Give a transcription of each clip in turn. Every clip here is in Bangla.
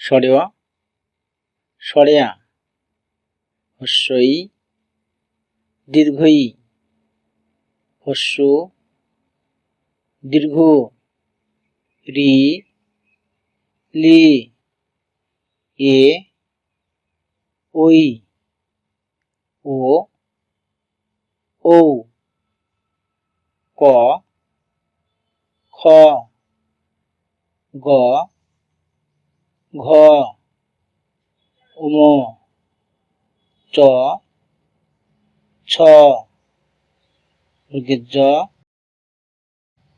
সরেয়া সরেয়া হস্যই দীর্ঘই হস্য দীর্ঘ রি লি এ ওই ও ঔ ক খ গ ঘ উম চ ছ জ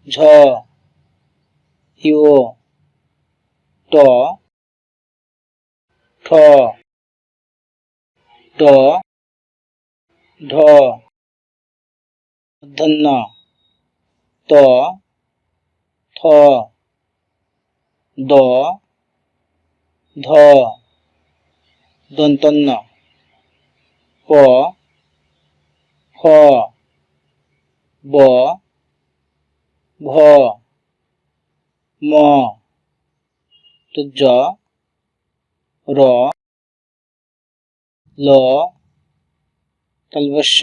ঝ ইও ট ঠ ড ঢ মূর্ধন্য ত থ দ ধ দন্তন্য প ফ ব ভ ম জ র ল তালবস্য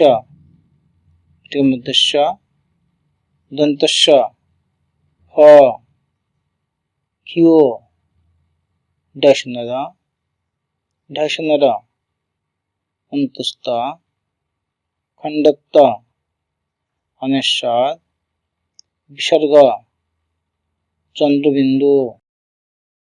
মধ্যস্য দন্তস্য হ ক্ষিয় ডশনর ঢশনর অন্তস্থ খণ্ডত্ব অনেশ্বর বিসর্গ চন্দ্রবিন্দু